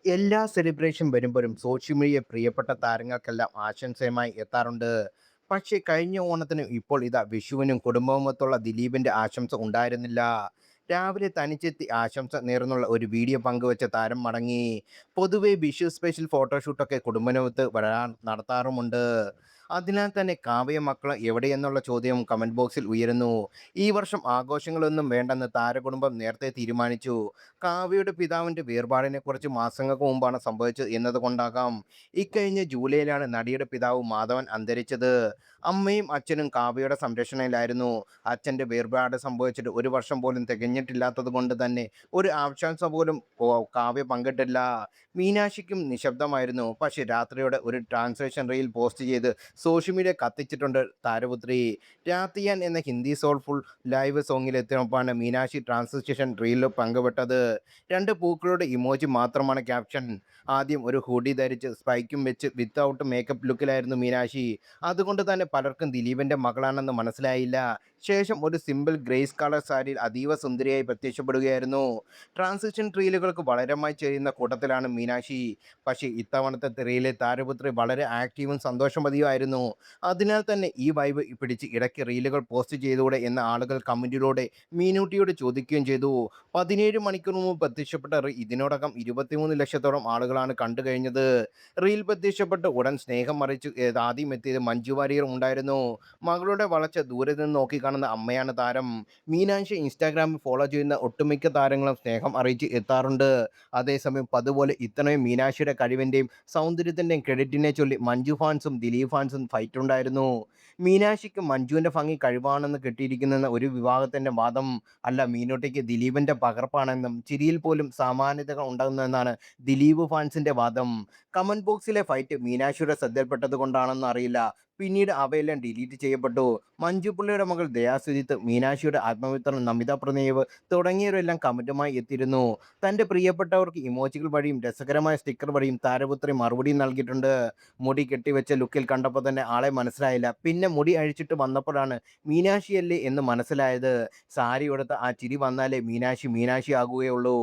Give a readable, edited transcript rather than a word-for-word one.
എല്ലാ സെലിബ്രേഷൻ വരുമ്പോഴും social media പ്രിയപ്പെട്ട താരങ്ങൾക്കെല്ലാം ആശംസയുമായി എത്താറുണ്ട്. പക്ഷേ കഴിഞ്ഞ ഓണത്തിനും ഇപ്പോൾ ഇതാ വിഷുവിനും കുടുംബവുമൊത്തുള്ള ദിലീപിന്റെ ആശംസ ഉണ്ടായിരുന്നില്ല. രാവിലെ തനിച്ചെത്തി ആശംസ നേർന്നുള്ള ഒരു വീഡിയോ പങ്കുവച്ച താരം മടങ്ങി. പൊതുവെ വിഷു സ്പെഷ്യൽ ഫോട്ടോഷൂട്ടൊക്കെ കുടുംബനൊത്ത് വരാൻ നടത്താറുമുണ്ട്. അതിനാൽ തന്നെ കാവ്യ മക്കൾ എവിടെയെന്നുള്ള ചോദ്യവും കമന്റ് ബോക്സിൽ ഉയരുന്നു. ഈ വർഷം ആഘോഷങ്ങളൊന്നും വേണ്ടെന്ന് താരകുടുംബം നേരത്തെ തീരുമാനിച്ചു. കാവ്യയുടെ പിതാവിന്റെ വേർപാടിനെക്കുറിച്ച് മാസങ്ങൾക്ക് മുമ്പാണ് സംഭവിച്ചത് എന്നതുകൊണ്ടാകാം ഇക്കഴിഞ്ഞ ജൂലൈയിലാണ് നടിയുടെ പിതാവ് മാധവൻ അന്തരിച്ചത്. അമ്മയും അച്ഛനും കാവ്യയുടെ സംരക്ഷണയിലായിരുന്നു. അച്ഛന്റെ വേർപാട് സംഭവിച്ചിട്ട് ഒരു വർഷം പോലും തികഞ്ഞിട്ടില്ലാത്തത് കൊണ്ട് തന്നെ ഒരു ആശംസ പോലും കാവ്യ പങ്കിട്ടില്ല. മീനാക്ഷിക്കും നിശബ്ദമായിരുന്നു. പക്ഷേ രാത്രിയോടെ ഒരു ട്രാൻസ്ലേഷൻ റീൽ പോസ്റ്റ് ചെയ്ത് സോഷ്യൽ മീഡിയ കത്തിച്ചിട്ടുണ്ട് താരപുത്രി. രാത്തിയാൻ എന്ന ഹിന്ദി സോൾഫുൾ ലൈവ് സോങ്ങിലെത്തിയപ്പോഴാണ് മീനാക്ഷി ട്രാൻസ്ലേഷൻ റീൽ പങ്കുവിട്ടത്. രണ്ട് പൂക്കളുടെ ഇമോജി മാത്രമാണ് ക്യാപ്ഷൻ. ആദ്യം ഒരു ഹൂഡി ധരിച്ച് സ്പൈക്കും വെച്ച് വിത്തൗട്ട് മേക്കപ്പ് ലുക്കിലായിരുന്നു മീനാക്ഷി. അതുകൊണ്ട് തന്നെ പലർക്കും ദിലീപിന്റെ മകളാണെന്ന് മനസ്സിലായില്ല. ശേഷം ഒരു സിമ്പിൾ ഗ്രേസ് കളർ സാരിയിൽ അതീവ സുന്ദരിയായി പ്രത്യക്ഷപ്പെടുകയായിരുന്നു. ട്രാൻസിഷൻ റീലുകൾക്ക് വളരെമായി ചെയ്യുന്ന കൂട്ടത്തിലാണ് മീനാക്ഷി. പക്ഷേ ഇത്തവണത്തെ റീലിൽ താരപുത്രി വളരെ ആക്റ്റീവും സന്തോഷമതിയുമായിരുന്നു. അതിനാൽ തന്നെ ഈ വൈബ് പിടിച്ച് ഇടയ്ക്ക് റീലുകൾ പോസ്റ്റ് ചെയ്തുകൂടെ എന്ന ആളുകൾ കമന്റിലൂടെ മീനൂട്ടിയോട് ചോദിക്കുകയും ചെയ്തു. 17 മണിക്കൂർ മുമ്പ് പ്രത്യക്ഷപ്പെട്ട ഇതിനോടകം 23 ലക്ഷത്തോളം ആളുകളാണ് കണ്ടു കഴിഞ്ഞത്. റീൽ പ്രത്യക്ഷപ്പെട്ട് ഉടൻ സ്നേഹം മറിച്ച് ആദ്യം എത്തിയത് മഞ്ജു വാര്യർ ഉണ്ടായിരുന്നു. മകളുടെ വളർച്ച ദൂരെ നിന്ന് നോക്കിക്കാണുന്ന അമ്മയാണ് താരം. മീനാക്ഷി ഇൻസ്റ്റാഗ്രാമിൽ ഫോളോ ചെയ്യുന്ന ഒട്ടുമിക്ക താരങ്ങളും സ്നേഹം അറിയിച്ച് എത്താറുണ്ട്. അതേസമയം അതുപോലെ ഇത്തവണയും മീനാക്ഷിയുടെ കഴിവിൻ്റെയും സൗന്ദര്യത്തിൻ്റെയും ക്രെഡിറ്റിനെ ചൊല്ലി മഞ്ജു ഫാൻസും ദിലീപ് ഫാൻസും ഫൈറ്റുണ്ടായിരുന്നു. മീനാക്ഷിക്ക് മഞ്ജുവിൻ്റെ ഭംഗി കഴിവാണെന്ന് കിട്ടിയിരിക്കുന്നെന്ന ഒരു വിഭാഗത്തിൻ്റെ വാദം. അല്ല, മീനൂട്ടിക്ക് ദിലീപിൻ്റെ പകർപ്പാണെന്നും ചിരിയിൽ പോലും സമാനതകൾ ഉണ്ടാകുന്നുവെന്നാണ് ദിലീപ് ഫാൻസിൻ്റെ വാദം. കമന്റ് ബോക്സിലെ ഫൈറ്റ് മീനാക്ഷിയുടെ ശ്രദ്ധയിൽപ്പെട്ടത് കൊണ്ടാണെന്ന് അറിയില്ല. പിന്നീട് അവയെല്ലാം ഡിലീറ്റ് ചെയ്യപ്പെട്ടു. മഞ്ജു പിള്ളയുടെ മകൾ ദയാ സുജിത്ത്, മീനാക്ഷിയുടെ ആത്മമിത്രം നമിത പ്രണയവ് തുടങ്ങിയവരെല്ലാം കമന്റുമായി എത്തിയിരുന്നു. തൻ്റെ പ്രിയപ്പെട്ടവർക്ക് ഇമോജികൾ വഴിയും രസകരമായ സ്റ്റിക്കർ വഴിയും താരപുത്രി മറുപടി നൽകിയിട്ടുണ്ട്. മുടി കെട്ടിവെച്ച ലുക്കിൽ കണ്ടപ്പോൾ തന്നെ ആളെ മനസ്സിലായില്ല. പിന്നെ മുടി അഴിച്ചിട്ട് വന്നപ്പോഴാണ് മീനാക്ഷിയല്ലേ എന്ന് മനസ്സിലായത്. സാരി ഉടുത്ത ആ ചിരി വന്നാലേ മീനാക്ഷി മീനാക്ഷി ആകുകയുള്ളൂ.